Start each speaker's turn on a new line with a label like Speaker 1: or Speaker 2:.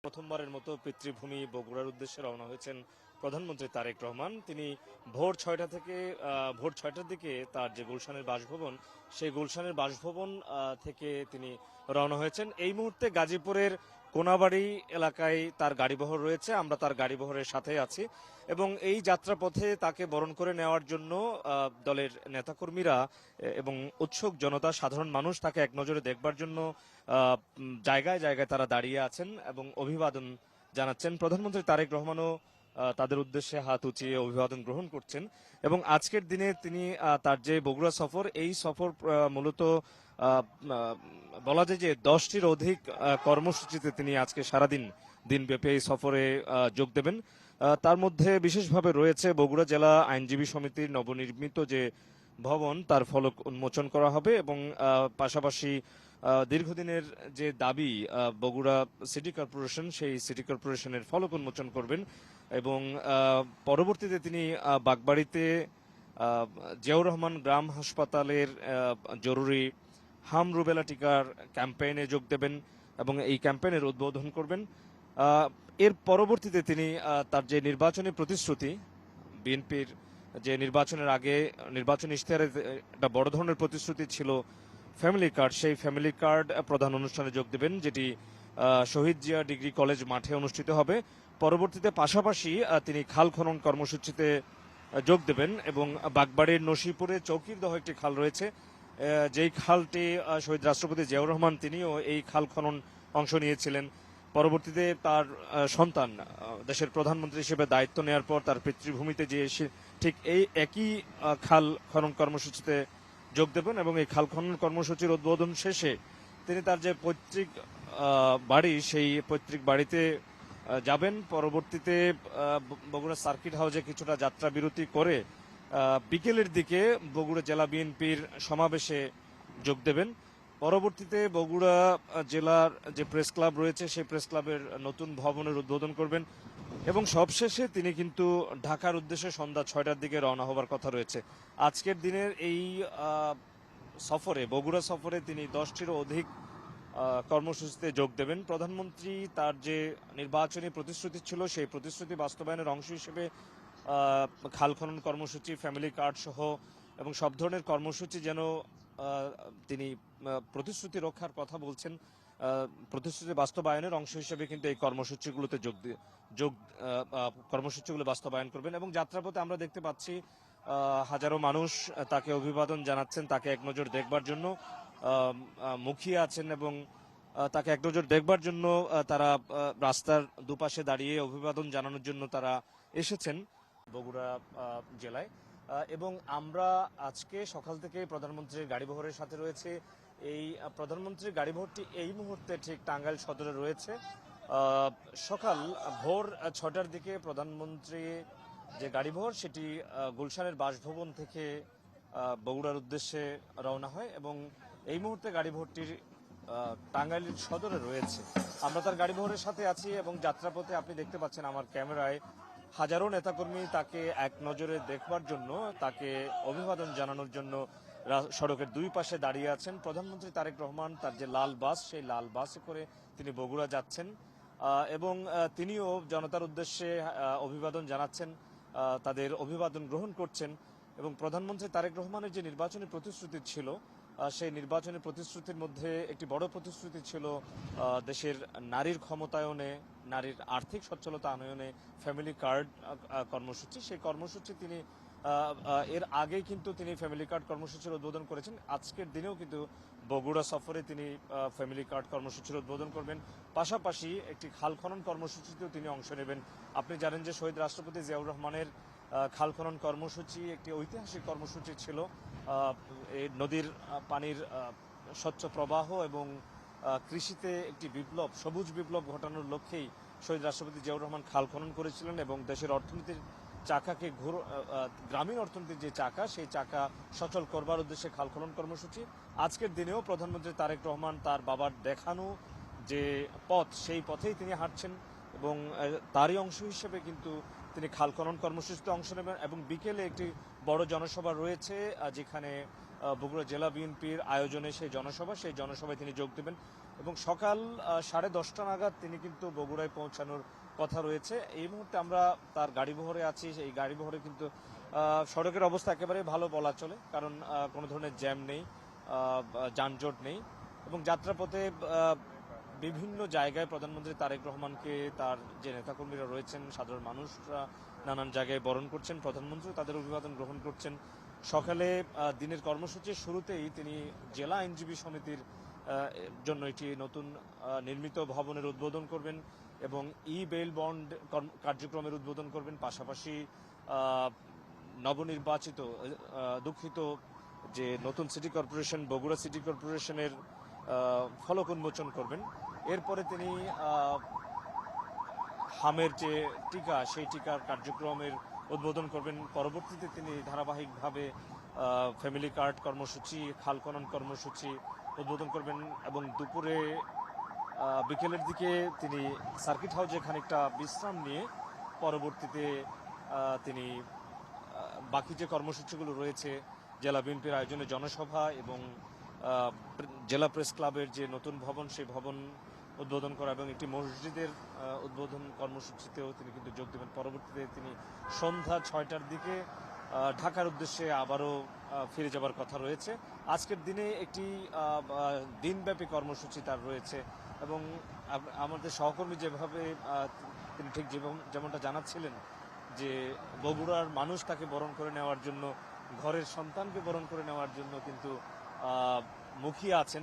Speaker 1: প্রথমবারের মতো পিতৃভূমি বগুড়ার উদ্দেশ্যে রওনা হয়েছেন প্রধানমন্ত্রী তারেক রহমান। তিনি ভোর ছয়টার দিকে তার যে গুলশানের বাসভবন, সেই গুলশানের বাসভবন থেকে তিনি রওনা হয়েছেন। এই মুহূর্তে গাজীপুরের কোনাবাড়ি এলাকায় তার গাড়িবহর রয়েছে, আমরা তার গাড়িবহরের সাথে আছি এবং এই যাত্রাপথে তাকে বরণ করে নেওয়ার জন্য দলের নেতাকর্মীরা এবং উৎসুক জনতা, সাধারণ মানুষ তাকে এক নজরে দেখবার জন্য জায়গায় জায়গায় তারা দাঁড়িয়ে আছেন এবং অভিবাদন জানাচ্ছেন। প্রধানমন্ত্রী তারেক রহমানও তাদের উদ্দেশ্যে হাত উঁচিয়ে অভিবাদন গ্রহণ করছেন এবং আজকের দিনে তিনি তার যে বগুড়া সফর, এই সফর মূলত বলা যায় যে 10টির অধিক কর্মসূচিতে তিনি আজকে সারাদিন দিনব্যাপী এই সফরে যোগ দেবেন। তার মধ্যে বিশেষভাবে রয়েছে বগুড়া জেলা আইনজীবী সমিতির নবনির্মিত যে ভবন, তার ফলক উন্মোচন করা হবে এবং পাশাপাশি দীর্ঘদিনের যে দাবি বগুড়া সিটি কর্পোরেশন, সেই সিটি কর্পোরেশনের ফলক উন্মোচন করবেন এবং পরবর্তীতে তিনি বাগবাড়িতে জিয়াউর রহমান গ্রাম হাসপাতালের জরুরি হাম রুবেলা টিকার ক্যাম্পেইনে যোগ দেবেন এবং এই ক্যাম্পেইনের উদ্বোধন করবেন। এর পরবর্তীতে তিনি তার যে নির্বাচনী প্রতিশ্রুতি, বিএনপির যে নির্বাচনের আগে নির্বাচনী ইশতেহারে একটা বড় ধরনের প্রতিশ্রুতি ছিল ফ্যামিলি কার্ড, সেই ফ্যামিলি কার্ড প্রধান অনুষ্ঠানে যোগ দেবেন, যেটি শহীদ জিয়া ডিগ্রি কলেজ মাঠে অনুষ্ঠিত হবে। পরবর্তীতে পাশাপাশি তিনি খাল খনন কর্মসূচিতে যোগ দেবেন এবং বাগবাড়ির নসিপুরে চৌকিরদহ একটি খাল রয়েছে, যেই খালটি শহীদ রাষ্ট্রপতি জিয়াউর রহমান তিনিও এই খাল খনন অংশ নিয়েছিলেন। পরবর্তীতে তার সন্তান দেশের প্রধানমন্ত্রী হিসেবে দায়িত্ব নেওয়ার পর তার পিতৃভূমিতে যে এসে ঠিক এই একই খাল খনন কর্মসূচিতে যোগ দেবেন এবং এই খাল খনন কর্মসূচির উদ্বোধন শেষে তিনি তার যে পৈতৃক বাড়ি, সেই পৈতৃক বাড়িতে যাবেন। পরবর্তীতে বগুড়া সার্কিট হাউসে কিছুটা যাত্রা বিরতি করে বিকেলের দিকে বগুড়া জেলা বিএনপির সমাবেশে যোগ দেবেন। পরবর্তীতে বগুড়া জেলার যে প্রেস ক্লাব রয়েছে, সেই প্রেস ক্লাবের নতুন ভবনের উদ্বোধন করবেন এবং সবশেষে তিনি কিন্তু ঢাকার উদ্দেশ্যে সন্ধ্যা 6টার দিকে রওনা হবার কথা রয়েছে। আজকের দিনের এই সফরে, বগুড়া সফরে তিনি 10টিরও অধিক কর্মসূচিতে যোগ দেবেন। প্রধানমন্ত্রী তার যে নির্বাচনী প্রতিশ্রুতি ছিল, সেই প্রতিশ্রুতি বাস্তবায়নের অংশ হিসেবে খাল খনন কর্মসূচি, ফ্যামিলি কার্ড সহ এবং সব ধরনের কর্মসূচি যেন তিনি প্রতিশ্রুতি রক্ষার কথা বলছেন, প্রতিশ্রুতি বাস্তবায়নের অংশ হিসেবে কিন্তু এই কর্মসূচিগুলোতে কর্মসূচিগুলো বাস্তবায়ন করবেন এবং যাত্রাপথে আমরা দেখতে পাচ্ছি হাজারো মানুষ তাকে অভিবাদন জানাচ্ছেন, তাকে এক নজর দেখবার জন্য মুখিয়ে আছেন এবং তাকে এক নজর দেখবার জন্য তারা রাস্তার দুপাশে দাঁড়িয়ে অভিবাদন জানানোর জন্য তারা এসেছেন বগুড়া জেলায়। এবং আমরা আজকে সকাল থেকে প্রধানমন্ত্রীর গাড়িবহরের সাথে রয়েছে। এই প্রধানমন্ত্রীর গাড়িবহরটি এই মুহূর্তে ঠিক টাঙ্গাইল সদরে রয়েছে। সকাল ভোর 6টার দিকে প্রধানমন্ত্রী যে গাড়িবহর, সেটি গুলশানের বাসভবন থেকে বগুড়ার উদ্দেশ্যে রওনা হয় এবং এই মুহূর্তে গাড়িবহরটির টাঙ্গাইল সদরে রয়েছে। আমরা তার গাড়িবহরের সাথে আছি এবং যাত্রাপথে আপনি দেখতে পাচ্ছেন আমার ক্যামেরায় হাজারো নেতাকর্মী তাকে এক নজরে দেখবার জন্য, তাকে অভিবাদন জানানোর জন্য সড়কের দুই পাশে দাঁড়িয়ে আছেন। প্রধানমন্ত্রী তারেক রহমান তার যে লাল বাস, সেই লাল বাসে করে তিনি বগুড়া যাচ্ছেন এবং তিনিও জনতার উদ্দেশ্যে অভিবাদন জানাচ্ছেন, তাদের অভিবাদন গ্রহণ করছেন এবং প্রধানমন্ত্রী তারেক রহমানের যে নির্বাচনী প্রতিশ্রুতি ছিল, সেই নির্বাচনী প্রতিশ্রুতির মধ্যে একটি বড় প্রতিশ্রুতি ছিল দেশের নারীর ক্ষমতায়নে, নারীর আর্থিক সচ্ছলতা আনয়নে ফ্যামিলি কার্ড কর্মসূচি। সেই কর্মসূচি তিনি এর আগেই কিন্তু তিনি ফ্যামিলি কার্ড কর্মসূচির উদ্বোধন করেছেন। আজকের দিনেও কিন্তু বগুড়া সফরে তিনি ফ্যামিলি কার্ড কর্মসূচির উদ্বোধন করবেন। পাশাপাশি একটি খাল খনন কর্মসূচিতেও তিনি অংশ নেবেন। আপনি জানেন যে শহীদ রাষ্ট্রপতি জিয়াউর রহমানের খাল খনন কর্মসূচি একটি ঐতিহাসিক কর্মসূচি ছিল। এই নদীর পানির স্বচ্ছ প্রবাহ এবং কৃষিতে একটি বিপ্লব, সবুজ বিপ্লব ঘটানোর লক্ষ্যেই শহীদ রাষ্ট্রপতি জিয়াউর রহমান খাল খনন করেছিলেন এবং দেশের অর্থনীতির চাকাকে গ্রামীণ অর্থনীতির যে চাকা, সেই চাকা সচল করবার উদ্দেশ্যে খাল খনন কর্মসূচি। আজকের দিনেও প্রধানমন্ত্রী তারেক রহমান তার বাবার দেখানো যে পথ, সেই পথেই তিনি হাঁটছেন এবং তারই অংশ হিসেবে কিন্তু তিনি খাল খনন কর্মসূচিতে অংশ নেবেন এবং বিকেলে একটি বড় জনসভা রয়েছে, যেখানে বগুড়া জেলা বিএনপির আয়োজনে সেই জনসভায় তিনি যোগ দেবেন। এবং সকাল 10:30 নাগাদ তিনি কিন্তু বগুড়ায় পৌঁছানোর কথা রয়েছে। এই মুহূর্তে আমরা তার গাড়িবহরে আছি। এই গাড়িবহরে কিন্তু সড়কের অবস্থা একেবারে ভালো বলা চলে, কারণ কোনো ধরনের জ্যাম নেই, যানজট নেই এবং যাত্রাপথে বিভিন্ন জায়গায় প্রধানমন্ত্রী তারেক রহমানকে তার যে নেতাকর্মীরা রয়েছেন, সাধারণ মানুষরা নানান জায়গায় বরণ করছেন, প্রধানমন্ত্রী তাদের অভিবাদন গ্রহণ করছেন। সকালে দিনের কর্মসূচির শুরুতেই তিনি জেলা আইনজীবী সমিতির জন্য একটি নতুন নির্মিত ভবনের উদ্বোধন করবেন এবং ই বেল বন্ড কার্যক্রমের উদ্বোধন করবেন। পাশাপাশি নবনির্বাচিত দুঃখিত যে নতুন সিটি কর্পোরেশন বগুড়া সিটি কর্পোরেশনের ফলক উন্মোচন করবেন। এরপরে তিনি হামের যে টিকা, সেই টিকার কার্যক্রমের উদ্বোধন করবেন। পরবর্তীতে তিনি ধারাবাহিকভাবে ফ্যামিলি কার্ড কর্মসূচি, খাল খনন কর্মসূচি উদ্বোধন করবেন এবং দুপুরে বিকেলের দিকে তিনি সার্কিট হাউসে খানিকটা বিশ্রাম নিয়ে পরবর্তীতে তিনি বাকি যে কর্মসূচিগুলো রয়েছে, জেলা বিএনপির আয়োজনে জনসভা এবং জেলা প্রেস ক্লাবের যে নতুন ভবন, সেই ভবন উদ্বোধন করা এবং একটি মসজিদের উদ্বোধন কর্মসূচিতেও তিনি কিন্তু যোগ দেবেন। পরবর্তীতে তিনি সন্ধ্যা 6টার দিকে ঢাকার উদ্দেশ্যে আবারও ফিরে যাবার কথা রয়েছে। আজকের দিনে একটি দিনব্যাপী কর্মসূচি তার রয়েছে এবং আমাদের সহকর্মী যেভাবে তিনি ঠিক যেমনটা জানাচ্ছিলেন যে বগুড়ার মানুষ তাকে বরণ করে নেওয়ার জন্য, ঘরের সন্তানকে বরণ করে নেওয়ার জন্য কিন্তু মুখিয়ে আছেন।